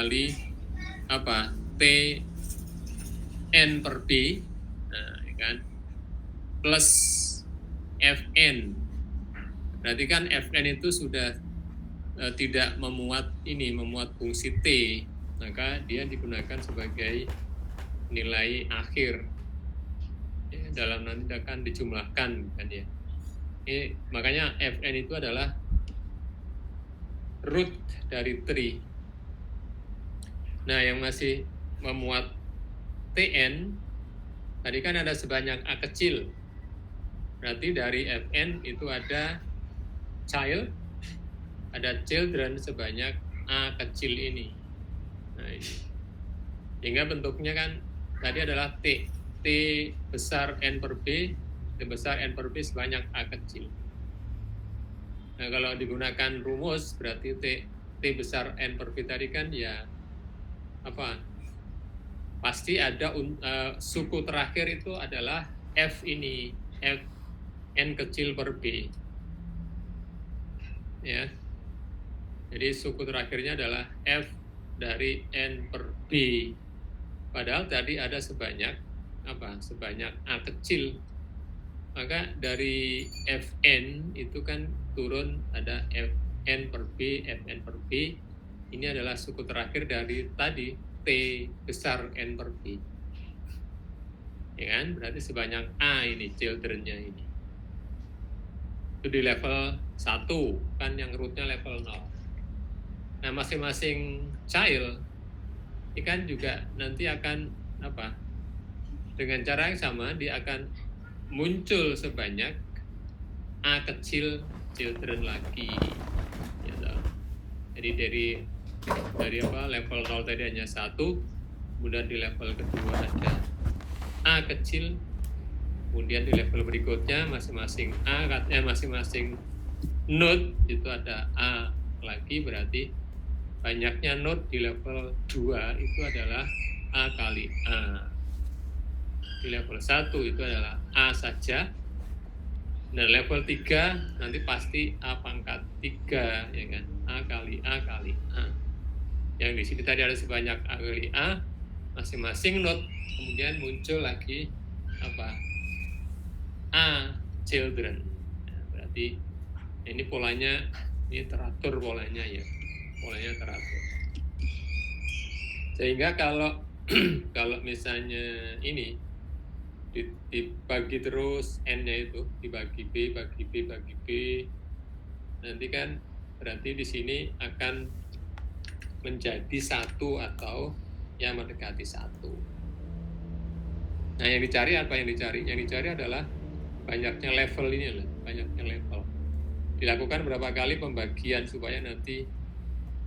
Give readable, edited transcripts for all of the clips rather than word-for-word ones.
kali apa? T N per B, nah, ya kan? Plus Fn. Berarti kan Fn itu sudah tidak memuat fungsi T, maka dia digunakan sebagai nilai akhir ya, dalam nanti akan dijumlahkan kan ya. Ini makanya Fn itu adalah root dari tree. Nah, yang masih memuat Tn tadi kan ada sebanyak A kecil. Berarti dari Fn itu ada child, ada children sebanyak A kecil ini. Nah, ini. Sehingga bentuknya kan tadi adalah T. T besar N per B, T besar N per B sebanyak A kecil. Nah, kalau digunakan rumus berarti T besar N per B tadi kan ya apa? Pasti ada suku terakhir itu adalah F ini, F N kecil per B. Ya. Jadi suku terakhirnya adalah F dari N per B. Padahal tadi ada sebanyak apa? Sebanyak A kecil. Maka dari Fn itu kan turun ada Fn per B, Fn per B. Ini adalah suku terakhir dari tadi T besar N per B. Ya kan? Berarti sebanyak A ini children-nya ini. Itu di level 1 kan yang root-nya level 0. Nah, masing-masing child ini kan juga nanti akan apa? Dengan cara yang sama dia akan muncul sebanyak A kecil children lagi. Gitu. Jadi dari apa? Level 0 tadi hanya 1, kemudian di level kedua ada A kecil, kemudian di level berikutnya masing-masing masing-masing node itu ada A lagi, berarti banyaknya node di level 2 itu adalah A kali A. Di level 1 itu adalah A saja. Dan level 3 nanti pasti A pangkat 3, ya kan? A kali A kali A. Yang di sini tadi ada sebanyak A kali A, masing-masing node kemudian muncul lagi apa? A children. Nah, berarti ini polanya ini teratur polanya ya. Polanya teratur. Sehingga kalau misalnya ini dibagi terus N-nya itu dibagi B, bagi B, bagi B, nanti kan berarti di sini akan menjadi 1 atau yang mendekati 1. Nah, yang dicari apa yang dicari? Yang dicari adalah banyaknya level ini lah, banyaknya level. Dilakukan berapa kali pembagian supaya nanti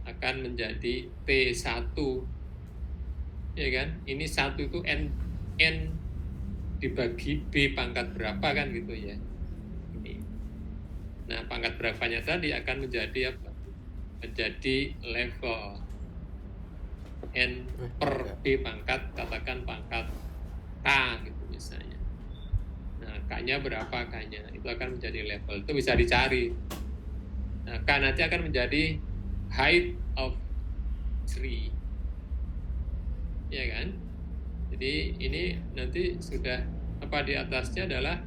akan menjadi T1, ya kan? Ini 1 itu N dibagi B pangkat berapa kan gitu ya. Ini. Nah, pangkat berapanya tadi akan menjadi apa? Menjadi level N per B pangkat, katakan pangkat K gitu misalnya. Nah, K-nya berapa K-nya? Itu akan menjadi level. Itu bisa dicari. Nah, K nanti akan menjadi height of tree, ya kan? Jadi ini nanti sudah apa di atasnya adalah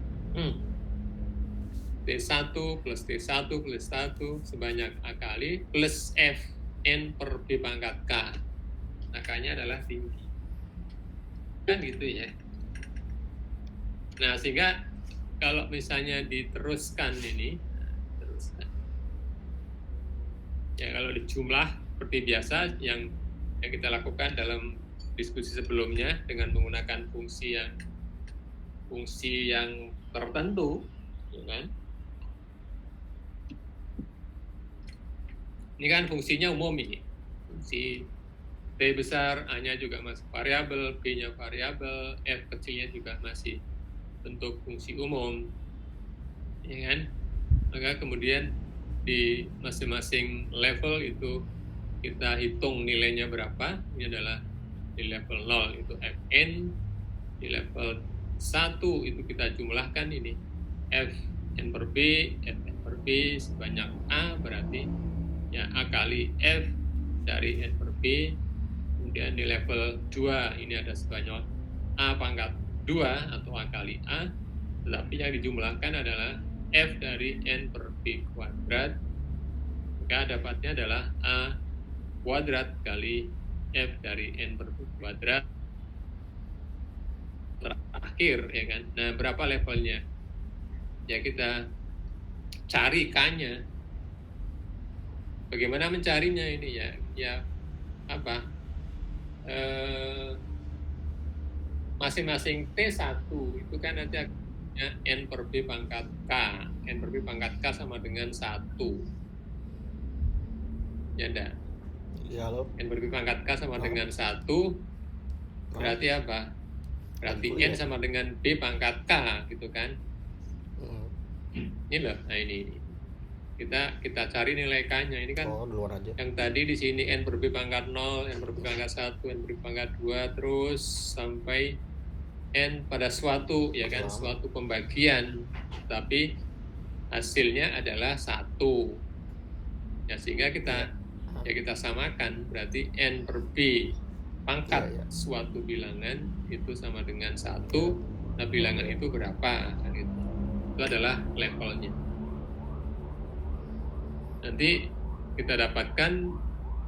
T1 plus T1 plus 1 sebanyak A kali plus F N per B pangkat K. K-nya adalah tinggi, kan gitu ya. Nah, sehingga kalau misalnya diteruskan ini, ya kalau dijumlah seperti biasa yang kita lakukan dalam diskusi sebelumnya dengan menggunakan fungsi yang tertentu, ya kan? Ini kan fungsinya umum ini, fungsi T besar, A-nya juga masih variabel, B-nya variabel, F kecilnya juga masih bentuk fungsi umum, ya kan? Maka kemudian di masing-masing level itu kita hitung nilainya berapa. Ini adalah di level 0 itu Fn, di level 1 itu kita jumlahkan ini Fn per B, Fn per B sebanyak A, berarti ya A kali F dari N per B Kemudian di level 2 ini ada sebanyak A pangkat 2 atau A kali A, tetapi yang dijumlahkan adalah F dari N per B kuadrat, maka dapatnya adalah A kuadrat kali F dari N per B kuadrat terakhir, ya kan. Nah, berapa levelnya? Ya, kita cari K-nya. Bagaimana mencarinya ini ya? Ya, apa? Masing-masing T1 itu kan nanti N per B pangkat K. N per B pangkat K sama dengan 1. Ya enggak? Ya, halo. N per B pangkat K sama dengan 1. Berarti apa? Berarti N sama dengan B pangkat K, gitu kan? Ini loh, nah ini. Kita cari nilai K-nya. Ini kan duluan aja. Yang tadi di sini N per B pangkat 0, N per B pangkat 1, N per B pangkat 2, terus sampai N pada suatu, ya kan, suatu pembagian. Tapi hasilnya adalah 1. Ya, sehingga kita samakan, berarti N per B pangkat suatu bilangan itu sama dengan 1. Nah, bilangan itu berapa? Gitu. Itu adalah levelnya. Nanti kita dapatkan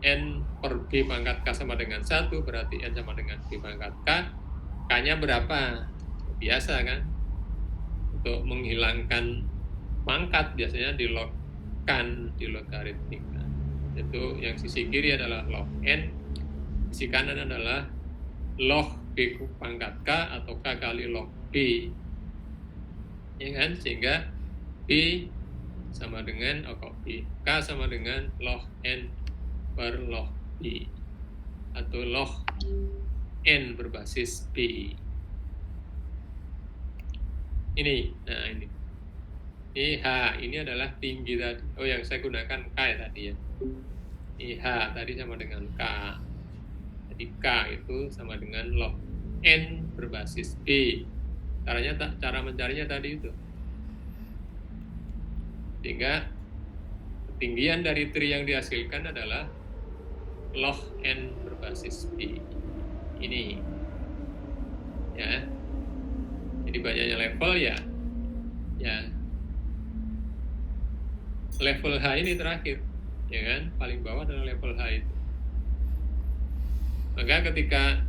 N per B pangkat K sama dengan 1, berarti N sama dengan B pangkat K. K-nya berapa? Biasa kan? Untuk menghilangkan pangkat biasanya dilogkan di logaritmika. Itu yang sisi kiri adalah log N, sisi kanan adalah log B pangkat K atau K kali log B. Ya kan? Sehingga B sama dengan B. K sama dengan log N per log B atau log N berbasis B. Ini, nah ini H, ini adalah tinggi tadi. Oh, yang saya gunakan K ya tadi ya. Ini H tadi sama dengan K. Jadi K itu sama dengan log N berbasis B. Cara mencarinya tadi itu. Sehingga ketinggian dari tree yang dihasilkan adalah log N berbasis B. Ini. Ya. Jadi banyaknya level ya. Level H ini terakhir. Ya kan? Paling bawah adalah level H itu. Maka ketika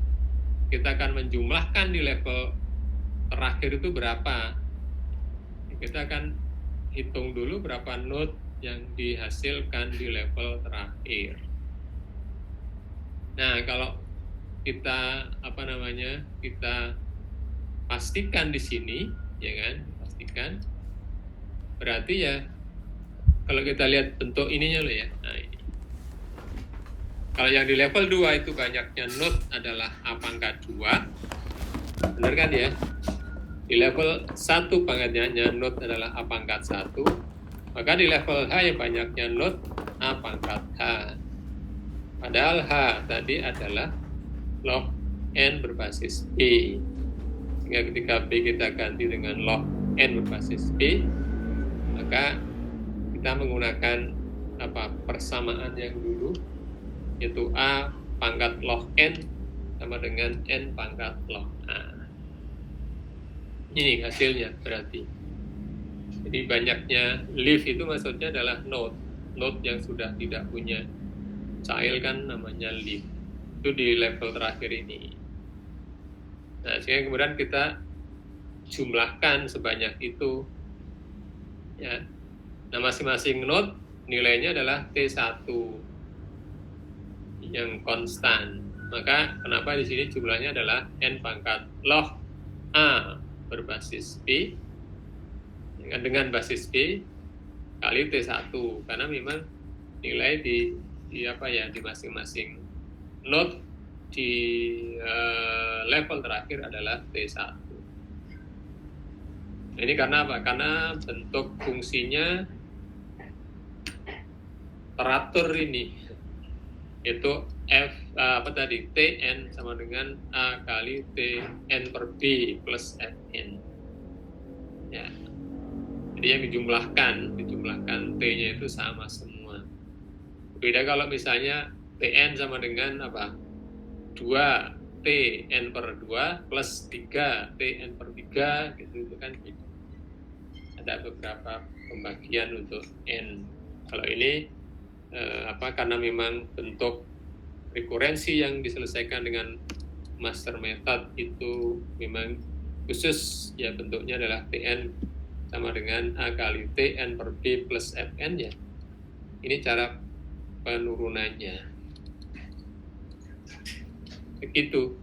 kita akan menjumlahkan di level terakhir itu berapa? Kita akan hitung dulu berapa node yang dihasilkan di level terakhir. Nah, kalau kita kita pastikan di sini, ya kan? Pastikan. Berarti ya kalau kita lihat bentuk ininya loh ya. Nah, ini. Kalau yang di level 2 itu banyaknya node adalah A pangkat 2. Benar kan ya? Di level 1 pangkatnya node adalah A pangkat 1. Maka di level H yang banyaknya node A pangkat H. Padahal H tadi adalah log N berbasis B. Sehingga ketika B kita ganti dengan log N berbasis B, maka kita menggunakan persamaan yang dulu, yaitu A pangkat log N sama dengan N pangkat log A. Ini hasilnya berarti. Jadi banyaknya leaf itu maksudnya adalah node yang sudah tidak punya child kan namanya leaf. Itu di level terakhir ini. Nah, sehingga kemudian kita jumlahkan sebanyak itu. Ya. Nah, masing-masing node nilainya adalah T1 yang konstan. Maka kenapa di sini jumlahnya adalah N pangkat log A berbasis B dengan basis B kali T1, karena memang nilai di masing-masing node di level terakhir adalah T1. Ini karena apa? Karena bentuk fungsinya teratur ini, itu Tn sama dengan A kali Tn per B plus Fn. Ya. Jadi yang dijumlahkan T-nya itu sama semua. Beda kalau misalnya Tn sama dengan 2 T N per 2 plus 3 T N per 3 gitu, itu kan ada beberapa pembagian untuk N. Kalau ini karena memang bentuk rekurensi yang diselesaikan dengan master method itu memang khusus, ya bentuknya adalah Tn sama dengan A kali Tn per B plus Fn, ya. Ini cara penurunannya. Begitu.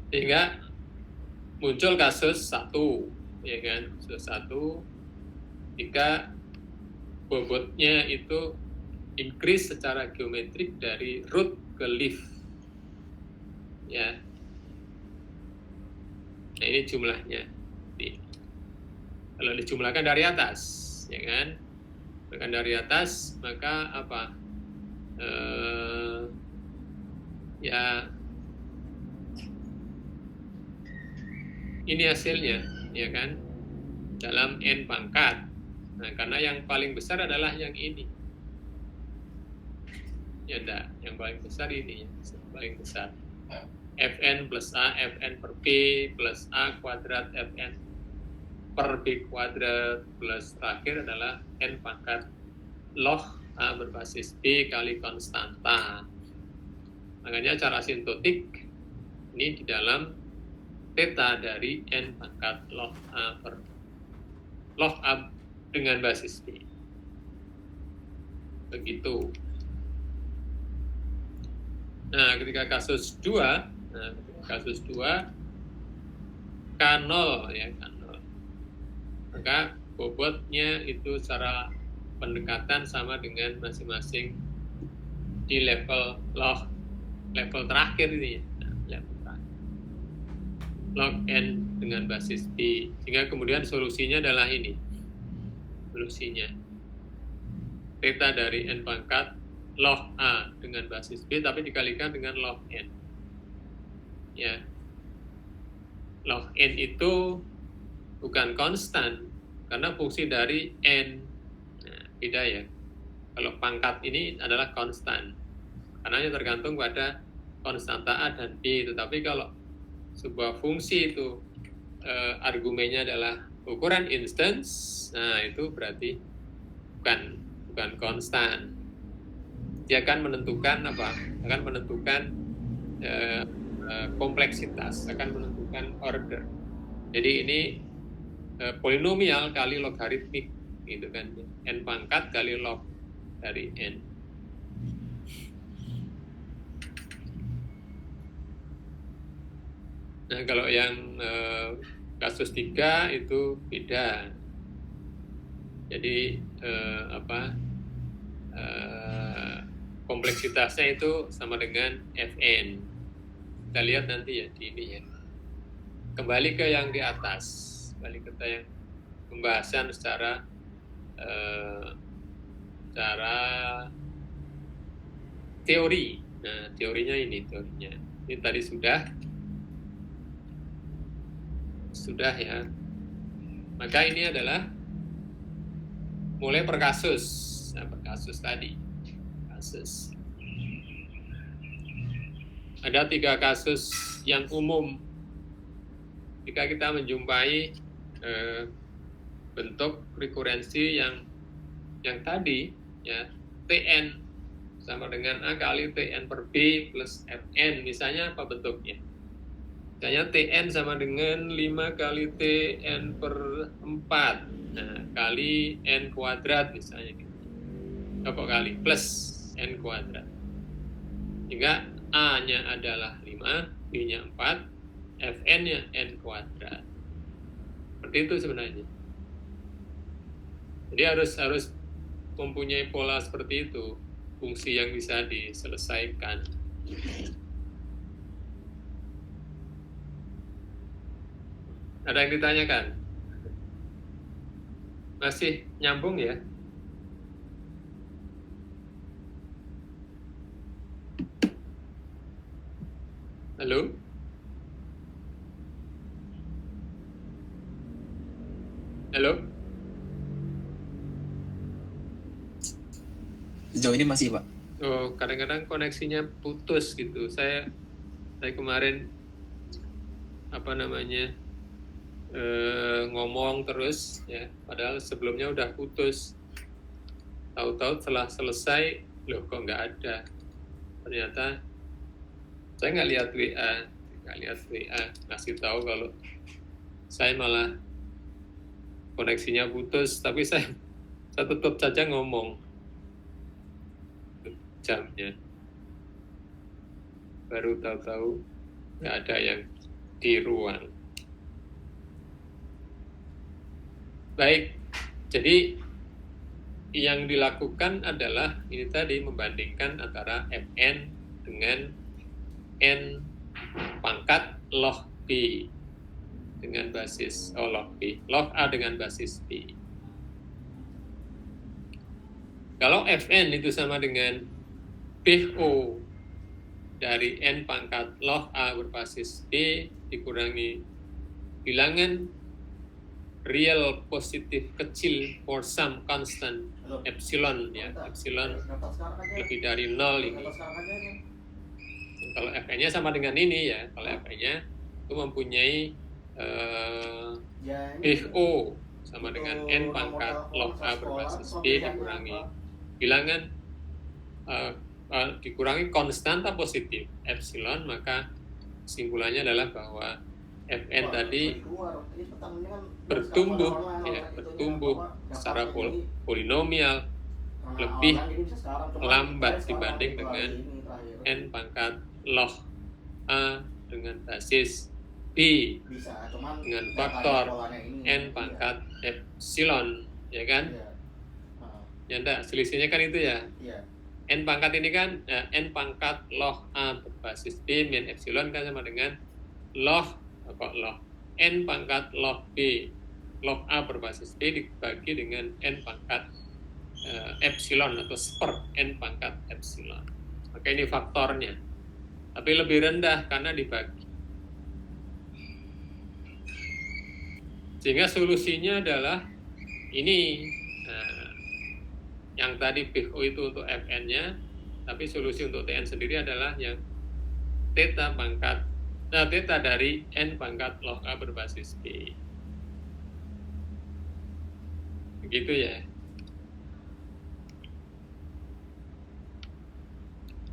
Sehingga muncul kasus 1, ya kan? Kasus 1 jika bobotnya itu increase secara geometrik dari root ke leaf, ya. Nah, ini jumlahnya. Kalau dijumlahkan dari atas, ya kan? Bahkan dari atas, maka apa? Ya, ini hasilnya, ya kan? Dalam N pangkat. Nah, karena yang paling besar adalah yang ini. Ya enggak, yang paling besar ini, yang paling besar. Fn plus A, Fn per B plus A kuadrat Fn per B kuadrat plus terakhir adalah N pangkat log A berbasis B kali konstanta. Makanya cara asintotik ini di dalam theta dari N pangkat log A per log A dengan basis B. Begitu. Nah, ketika kasus 2, K0, ya, K0. Maka bobotnya itu secara pendekatan sama dengan masing-masing di level log, level terakhir ini, ya. Level terakhir. Log N dengan basis B. Sehingga kemudian solusinya adalah ini. Solusinya. Theta dari N pangkat log A dengan basis B, tapi dikalikan dengan log N. Ya. Log N itu bukan konstan, karena fungsi dari N. Nah, beda ya. Kalau pangkat ini adalah konstan, karena tergantung pada konstanta A dan B. Tetapi kalau sebuah fungsi itu argumennya adalah ukuran instance, nah itu berarti bukan konstan. Dia akan menentukan akan menentukan kompleksitas, akan menentukan order. Jadi ini polinomial kali logaritmik, gitu kan? N pangkat kali log dari N. Nah, kalau yang kasus 3 itu beda. Jadi kompleksitasnya itu sama dengan Fn. Kita lihat nanti ya di ini ya. Kembali ke yang di atas, kembali ke yang pembahasan secara teori. Nah, teorinya ini tadi sudah ya. Maka ini adalah mulai per kasus. Nah, per kasus tadi. Kasus. Ada 3 kasus yang umum jika kita menjumpai bentuk rekurensi yang tadi, ya, Tn sama dengan A kali Tn per B plus Fn. Misalnya apa bentuknya? Misalnya Tn sama dengan 5 kali Tn per 4, nah, kali N kuadrat misalnya. Apa kali? Plus N kuadrat. Hingga A-nya adalah 5, B-nya 4, Fn-nya N kuadrat. Seperti itu sebenarnya. Jadi harus mempunyai pola seperti itu, fungsi yang bisa diselesaikan. Ada yang ditanyakan? Masih nyambung ya? Halo? Halo? Sejauh ini masih, Pak. Oh, kadang-kadang koneksinya putus gitu. Saya kemarin ngomong terus ya, padahal sebelumnya udah putus. Tahu-tahu setelah selesai, loh kok nggak ada. Ternyata saya nggak lihat WA, ngasih tahu kalau saya malah koneksinya putus, tapi saya tutup saja ngomong jamnya. Baru tahu-tahu nggak ada yang di ruang. Baik, jadi yang dilakukan adalah ini tadi, membandingkan antara Fn dengan N pangkat log B dengan basis log B, log A dengan basis B. Kalau Fn itu sama dengan BO dari N pangkat log A berbasis B dikurangi bilangan real positif kecil for some constant epsilon ya, epsilon lebih dari 0 ini. Kalau Fn-nya sama dengan ini ya, kalau Fn-nya itu mempunyai BO sama dengan N pangkat log A berbasis B dikurangi bilangan dikurangi konstanta positif epsilon, maka kesimpulannya adalah bahwa Fn tadi bertumbuh secara polinomial lebih lambat dibanding dengan N pangkat log A dengan basis B dengan faktor N pangkat epsilon, ya kan? Ya enggak, selisihnya kan itu ya. N pangkat ini kan N pangkat log A berbasis B min epsilon kan sama dengan log N pangkat log B log A berbasis B dibagi dengan N pangkat epsilon atau seper N pangkat epsilon. Maka ini faktornya, tapi lebih rendah karena dibagi. Sehingga solusinya adalah ini, yang tadi BO itu untuk Fn-nya, tapi solusi untuk Tn sendiri adalah yang theta dari N pangkat log A berbasis B. Begitu ya.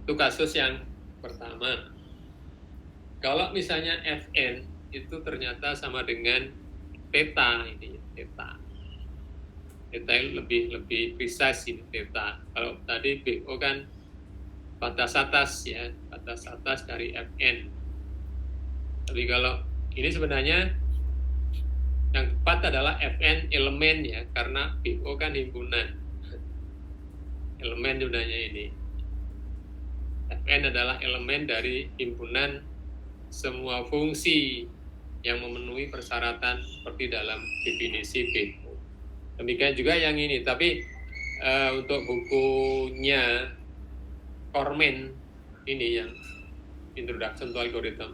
Itu kasus yang pertama. Kalau misalnya Fn itu ternyata sama dengan theta ini, theta lebih precise ini theta. Kalau tadi BO kan batas atas ya, batas atas dari Fn. Tapi kalau ini sebenarnya yang tepat adalah Fn elemen ya, karena BO kan himpunan. Elemen sebenarnya ini. Fn adalah elemen dari himpunan semua fungsi yang memenuhi persyaratan seperti dalam definisi BO. Demikian juga yang ini, tapi untuk bukunya Korman ini yang Introduction to Algorithm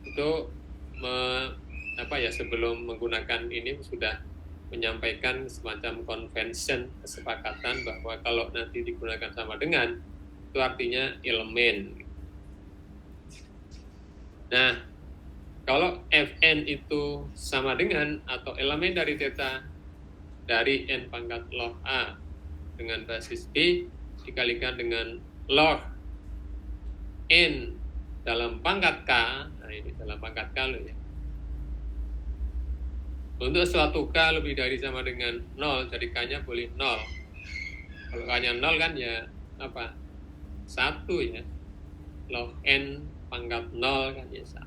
itu sebelum menggunakan ini sudah menyampaikan semacam convention, kesepakatan bahwa kalau nanti digunakan sama dengan itu artinya elemen. Nah, kalau Fn itu sama dengan atau elemen dari theta dari N pangkat log A dengan basis B dikalikan dengan log N dalam pangkat K, nah ini dalam pangkat K loh ya. Untuk suatu K lebih dari sama dengan 0, jadi K-nya boleh 0. Kalau K-nya 0 kan ya apa? 1 ya. Log N pangkat 0 kan ya 1.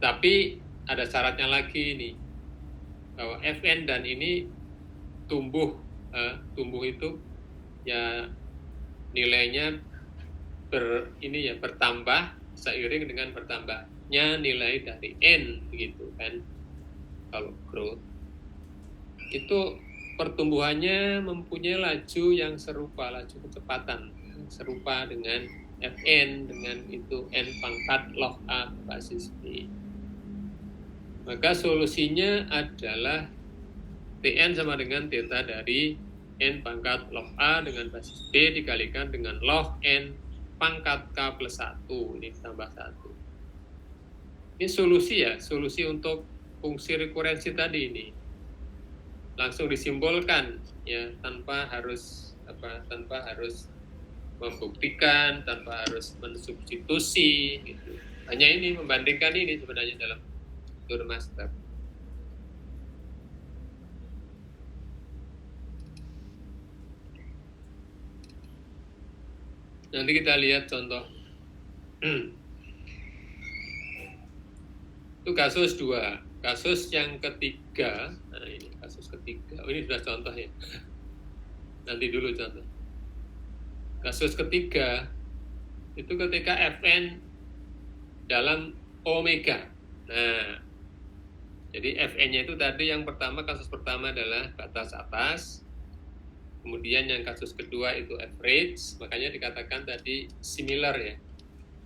Tapi ada syaratnya lagi nih, bahwa Fn dan ini tumbuh itu ya nilainya bertambah seiring dengan bertambahnya nilai dari N begitu kan. Kalau growth itu pertumbuhannya mempunyai laju yang serupa, laju kecepatan serupa dengan Fn dengan itu N pangkat log A basis B. Maka solusinya adalah Tn sama dengan theta dari N pangkat log A dengan basis B dikalikan dengan log N pangkat K plus 1, ini tambah 1. Ini solusi ya, solusi untuk fungsi rekurensi tadi ini. Langsung disimbolkan ya, tanpa harus membuktikan, tanpa harus mensubstitusi gitu. Hanya ini membandingkan ini sebenarnya dalam tour master. Nanti kita lihat contoh. Itu kasus 2. Kasus yang ketiga, nah ini kasus ketiga. Oh, ini sudah contoh ya. Nanti dulu contoh. Kasus ketiga itu ketika Fn dalam omega. Nah, jadi Fn-nya itu tadi yang pertama, kasus pertama adalah batas atas. Kemudian yang kasus kedua itu average, makanya dikatakan tadi similar ya.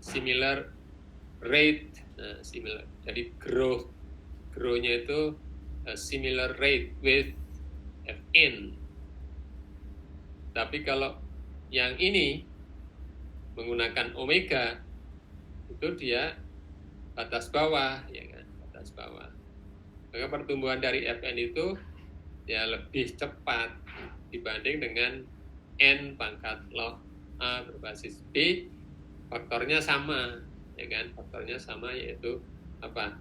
Similar rate, nah, similar. Jadi growth-nya itu similar rate with Fn. Tapi kalau yang ini menggunakan omega, itu dia batas bawah, ya kan, batas bawah. Maka pertumbuhan dari Fn itu ya lebih cepat dibanding dengan N pangkat log A berbasis B, faktornya sama, ya kan, faktornya sama, yaitu apa?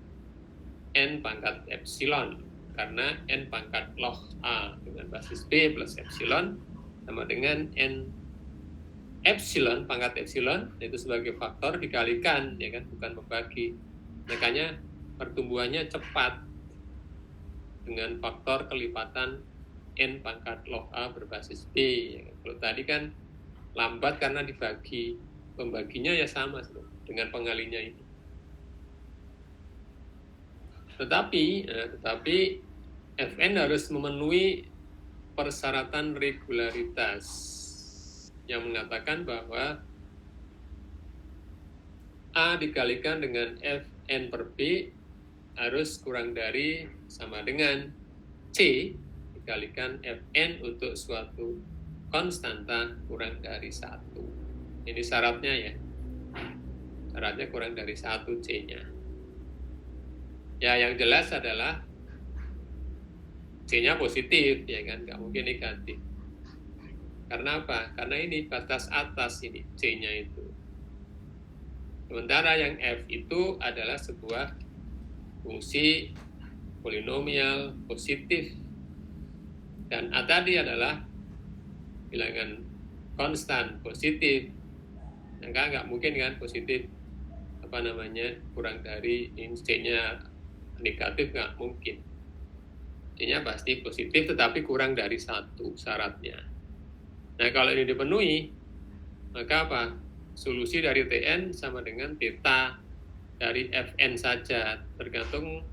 N pangkat epsilon, karena N pangkat log A dengan basis B plus epsilon sama dengan N epsilon, pangkat epsilon, itu sebagai faktor dikalikan, ya kan, bukan membagi. Makanya pertumbuhannya cepat dengan faktor kelipatan N pangkat log A berbasis B. Ya kan. Kalau tadi kan lambat karena dibagi, pembaginya ya sama dengan pengalinya ini. Tetapi Fn harus memenuhi persyaratan regularitas yang mengatakan bahwa A dikalikan dengan Fn per B harus kurang dari sama dengan C dikalikan Fn untuk suatu konstanta kurang dari 1. Ini syaratnya ya. Syaratnya kurang dari 1 C-nya. Ya, yang jelas adalah C-nya positif, ya kan, nggak mungkin negatif. Karena apa? Karena ini batas atas ini, C-nya itu. Sementara yang F itu adalah sebuah fungsi polinomial positif. Dan A tadi adalah bilangan konstan positif. Maka nggak mungkin kan positif, kurang dari ini C-nya negatif, nggak mungkin. C-nya pasti positif tetapi kurang dari 1 syaratnya. Nah, kalau ini dipenuhi, maka apa? Solusi dari Tn sama dengan theta dari Fn saja, tergantung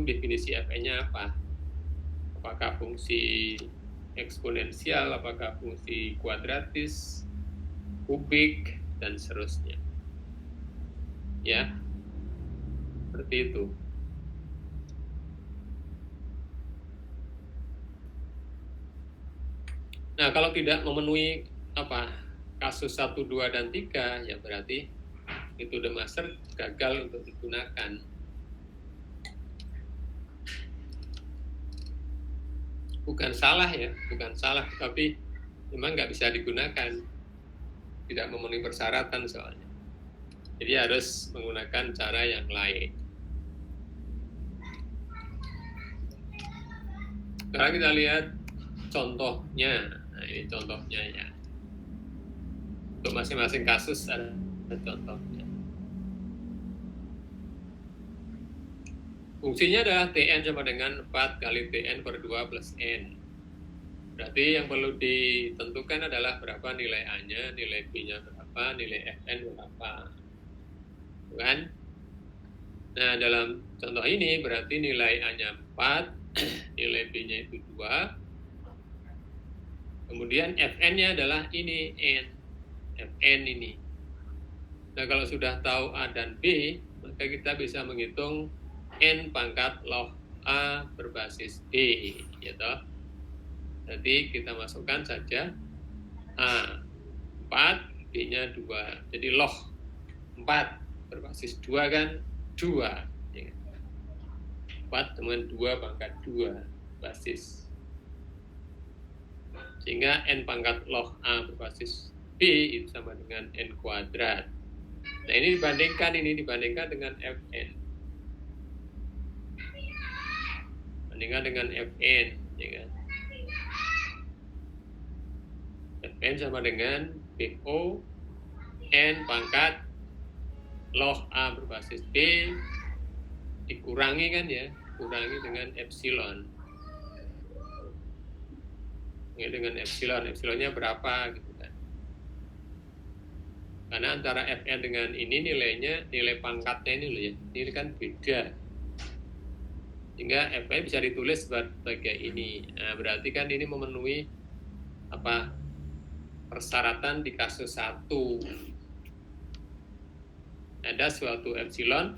definisi Fn-nya apa. Apakah fungsi eksponensial, apakah fungsi kuadratis, kubik, dan seterusnya. Ya, seperti itu. Nah, kalau tidak memenuhi kasus 1, 2, dan 3, ya berarti itu the master gagal untuk digunakan. Bukan salah ya, tapi memang nggak bisa digunakan, tidak memenuhi persyaratan soalnya. Jadi harus menggunakan cara yang lain. Sekarang kita lihat contohnya. Nah, ini contohnya ya. Untuk masing-masing kasus ada contohnya. Fungsinya adalah Tn sama dengan 4 kali Tn per 2 plus N. Berarti yang perlu ditentukan adalah berapa nilai A-nya, nilai B-nya berapa, nilai Fn berapa. Kan? Nah, dalam contoh ini berarti nilai A-nya 4, nilai B-nya itu 2. Kemudian Fn-nya adalah ini, N. Fn ini. Nah, kalau sudah tahu A dan B, maka kita bisa menghitung N pangkat log A berbasis B, gitu. Jadi kita masukkan saja A 4, B-nya 2. Jadi log 4 berbasis 2 kan 2. 4 dengan 2 pangkat 2 basis. Sehingga N pangkat log A berbasis B itu sama dengan N kuadrat. Nah ini dibandingkan dengan Fn. Bandingkan dengan Fn, ya kan? Fn sama dengan BO N pangkat log A berbasis B dikurangi kan ya, kurangi dengan epsilon. Ini dengan epsilonnya berapa gitu kan. Karena antara Fn dengan ini nilai pangkatnya ini loh ya, ini kan beda. Sehingga Fn bisa ditulis sebagai ini. Nah, berarti kan ini memenuhi persyaratan di kasus 1. Ada suatu epsilon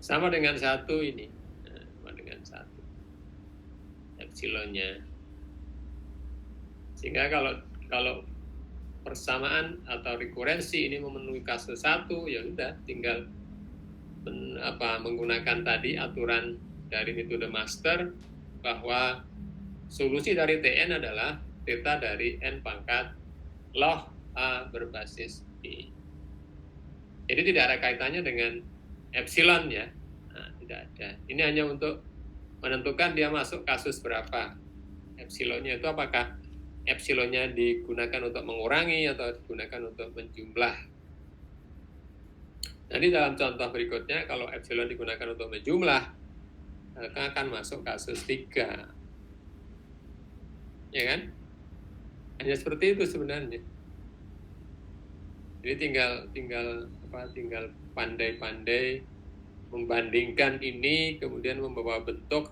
sama dengan 1 ini. Nah, sama dengan 1. Epsilonnya. Sehingga kalau persamaan atau rekurensi ini memenuhi kasus 1, ya udah tinggal menggunakan tadi aturan dari metode master bahwa solusi dari Tn adalah theta dari N pangkat log A berbasis B. Jadi tidak ada kaitannya dengan epsilon ya. Nah, tidak ada. Ini hanya untuk menentukan dia masuk kasus berapa. Epsilonnya itu apakah epsilonnya digunakan untuk mengurangi atau digunakan untuk menjumlah. Nanti dalam contoh berikutnya kalau epsilon digunakan untuk menjumlah, maka akan masuk kasus 3. Ya kan? Hanya seperti itu sebenarnya. Jadi tinggal pandai-pandai membandingkan ini, kemudian membawa bentuk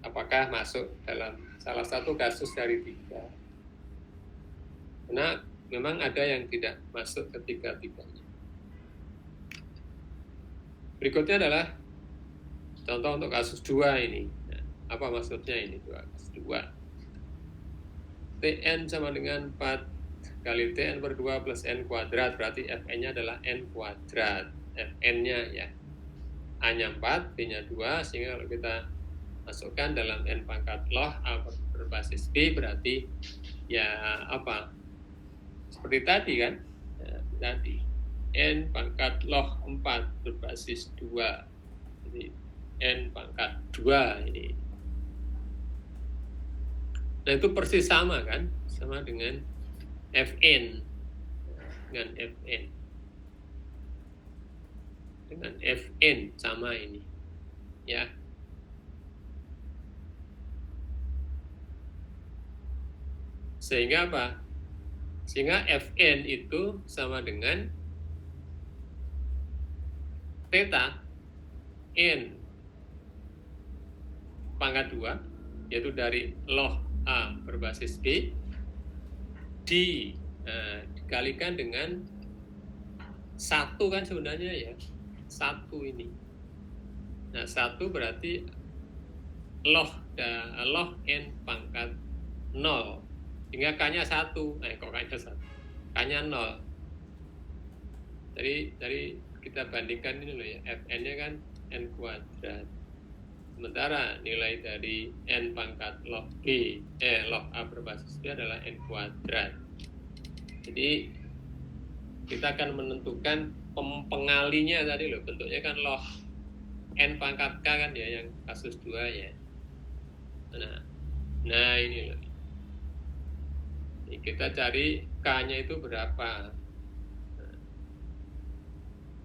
apakah masuk dalam salah satu kasus dari 3. Karena memang ada yang tidak masuk ketiga-tiganya. Berikutnya adalah contoh untuk kasus 2 ini. Nah, apa maksudnya ini? Kasus 2. Tn sama dengan 4 kali Tn per 2 plus N kuadrat, berarti Fn-nya adalah N kuadrat. Fn-nya ya, A-nya 4, B-nya 2, sehingga kalau kita masukkan dalam N pangkat log A berbasis B, berarti ya seperti tadi kan, ya, tadi N pangkat log 4 berbasis 2, jadi N pangkat 2 ini. Nah itu persis sama kan, sama dengan Fn, dengan Fn sama ini, ya. Sehingga apa? Sehingga Fn itu sama dengan theta N pangkat 2, yaitu dari log A berbasis B, dikalikan dengan 1 kan sebenarnya ya, 1 ini. Nah 1 berarti log N pangkat 0, hingga K-nya 1. Nah kok K-nya 1? K-nya 0. Jadi kita bandingkan ini loh ya, Fn-nya kan N kuadrat. Sementara nilai dari N pangkat log A berbasis B adalah N kuadrat. Jadi kita akan menentukan pengalinya tadi loh, bentuknya kan log N pangkat K kan ya, yang kasus 2 ya. Nah ini loh. Ini kita cari K-nya itu berapa.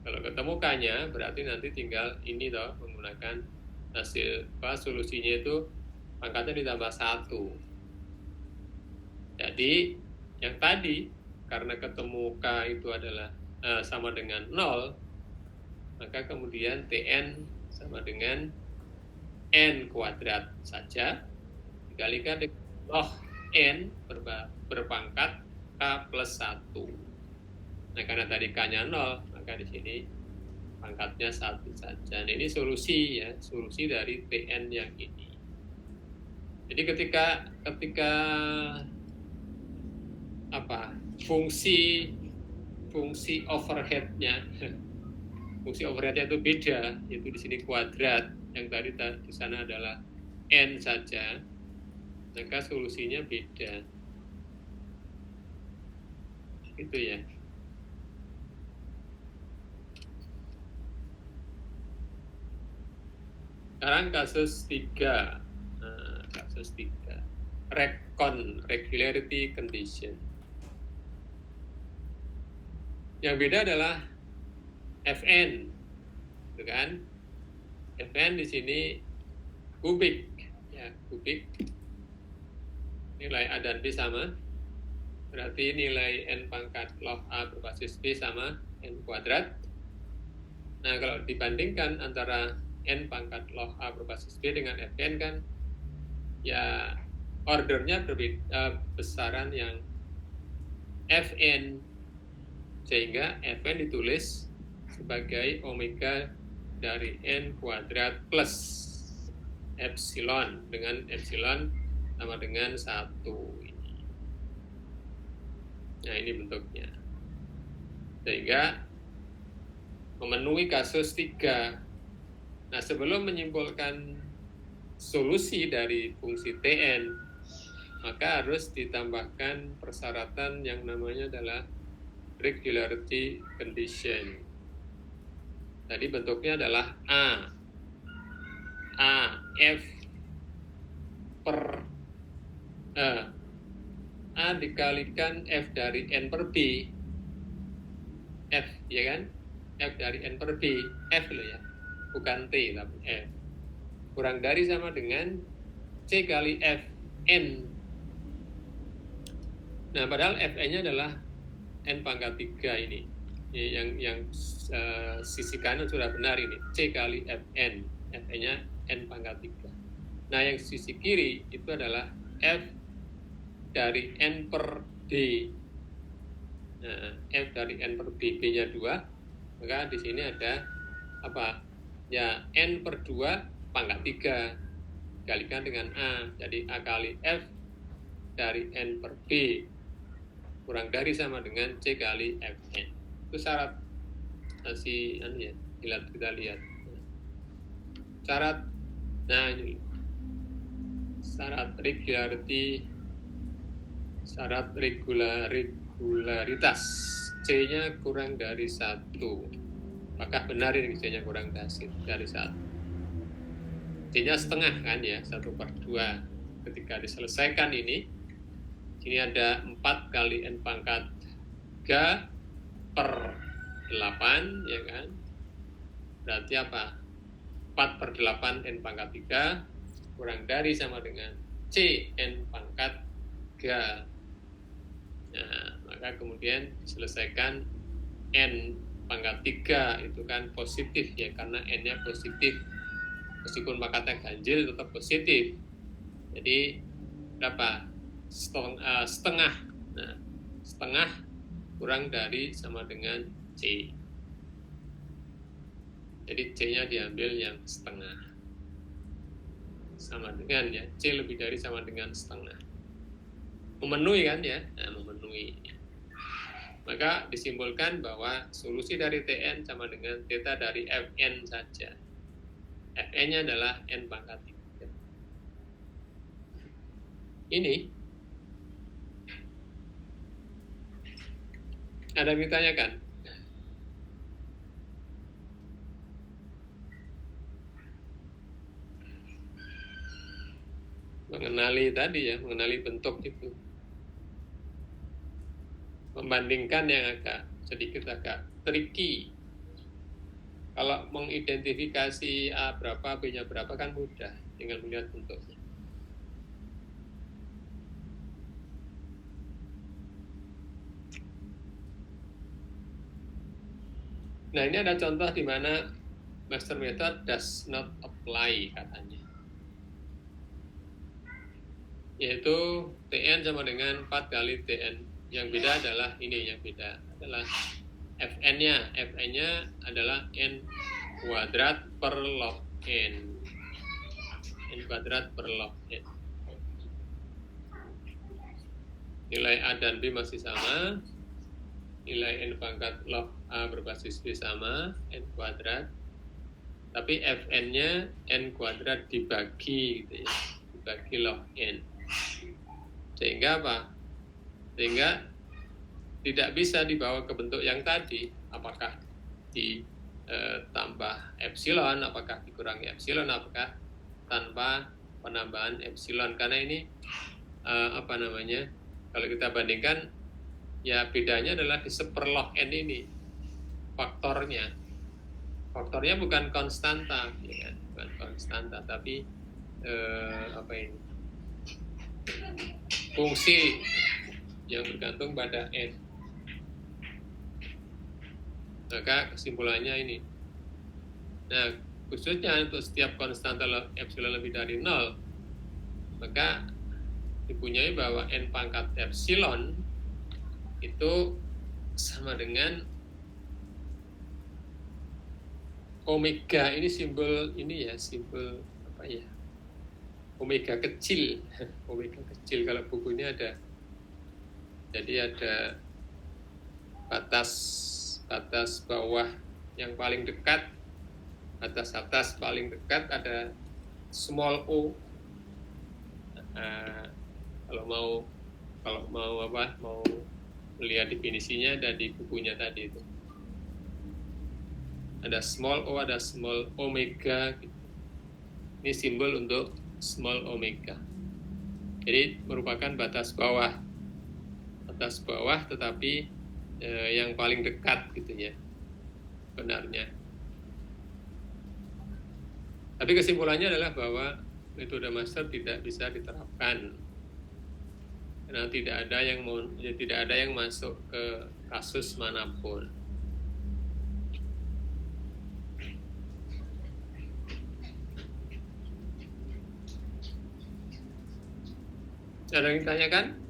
Kalau ketemu K-nya, berarti nanti tinggal ini toh, menggunakan hasil solusinya itu pangkatnya ditambah 1. Jadi yang tadi karena ketemu K itu adalah sama dengan 0, maka kemudian Tn sama dengan N kuadrat saja dikalikan dengan log N berpangkat K plus 1. Nah karena tadi K-nya 0, maka di sini pangkatnya 1 saja. Nah ini solusi ya, solusi dari Tn yang ini. Jadi ketika fungsi overhead-nya itu beda, yaitu di sini kuadrat, yang tadi di sana adalah n saja, maka solusinya beda. Gitu ya. Sekarang kasus 3. Nah, kasus 3. Regularity condition. Yang beda adalah Fn, gitu kan? Fn di sini kubik, ya, kubik. Nilai A dan B sama, berarti nilai n pangkat log A berbasis B sama n kuadrat. Nah, kalau dibandingkan antara n pangkat log A berbasis B dengan Fn kan, ya ordernya berbeda, besaran yang Fn, sehingga Fn ditulis sebagai omega dari n kuadrat plus epsilon, dengan epsilon sama dengan 1 ini. Nah, ini bentuknya. Sehingga memenuhi kasus 3. Nah, sebelum menyimpulkan solusi dari fungsi Tn, maka harus ditambahkan persyaratan yang namanya adalah regularity condition. Tadi bentuknya adalah F per A dikalikan F dari N per B. F, ya kan? F dari N per B. F loh ya, bukan T tapi F. Kurang dari sama dengan C kali F N. Nah, padahal Fn-nya adalah N pangkat 3 ini. Yang sisi kanan sudah benar ini. C kali Fn. Fn-nya N pangkat 3. Nah, yang sisi kiri itu adalah F dari N per D. Nah, F dari N per D, B-nya 2. Maka di sini ada apa? Ya, N per 2 pangkat 3. Kalikan dengan A. Jadi A kali F dari N per B kurang dari sama dengan C kali Fn. Itu syarat masih ya, kita lihat. Syarat, nah ini syarat regularitas. C-nya kurang dari 1. Apakah benar ini C-nya kurang dari 1? C-nya setengah kan ya, 1/2. Ketika diselesaikan ini ada 4 kali N pangkat 3 per 8, ya kan? Berarti apa? 4/8 N pangkat 3 kurang dari sama dengan C N pangkat 3. Nah, maka kemudian diselesaikan N pangkat 3 itu kan positif ya, karena N-nya positif. Meskipun pangkatnya ganjil tetap positif. Jadi berapa? Setengah. Nah, setengah kurang dari sama dengan C. Jadi C-nya diambil yang setengah. Sama dengan ya, C lebih dari sama dengan setengah. Memenuhi kan ya? Nah, memenuhi. Maka disimpulkan bahwa solusi dari Tn sama dengan theta dari Fn saja. Fn-nya adalah N pangkat 3. Ini ada yang ditanyakan? Mengenali tadi ya, mengenali bentuk itu. Membandingkan yang sedikit agak tricky. Kalau mengidentifikasi A berapa, B-nya berapa kan mudah, tinggal melihat bentuknya. Nah, ini ada contoh di mana master method does not apply katanya. Yaitu Tn sama dengan 4 kali Tn. Yang beda adalah ini, yang beda adalah Fn-nya. Fn-nya adalah N kuadrat per log N. N kuadrat per log N. nilai A dan B masih sama, nilai N pangkat log A berbasis B sama, N kuadrat, tapi Fn-nya N kuadrat dibagi gitu ya, dibagi log N. Sehingga apa? Sehingga tidak bisa dibawa ke bentuk yang tadi, apakah ditambah epsilon, apakah dikurangi epsilon, apakah tanpa penambahan epsilon. Karena ini kalau kita bandingkan, ya bedanya adalah di seperlog N ini, faktornya bukan konstanta, ya kan? Bukan konstanta, tapi fungsi yang bergantung pada N. Maka kesimpulannya ini. Nah, khususnya untuk setiap konstanta epsilon lebih dari 0, maka dipunyai bahwa N pangkat epsilon itu sama dengan omega. Ini simbol ini ya, simbol apa ya? Omega kecil. Omega kecil, kalau buku ini ada. Jadi ada batas bawah yang paling dekat, batas atas paling dekat ada small o. Kalau mau melihat definisinya ada di bukunya tadi itu. Ada small o, ada small omega. Ini simbol untuk small omega. Jadi merupakan batas bawah tetapi yang paling dekat gitu ya benarnya. Tapi kesimpulannya adalah bahwa metode master tidak bisa diterapkan karena tidak ada yang masuk ke kasus manapun. Ada yang ditanyakan?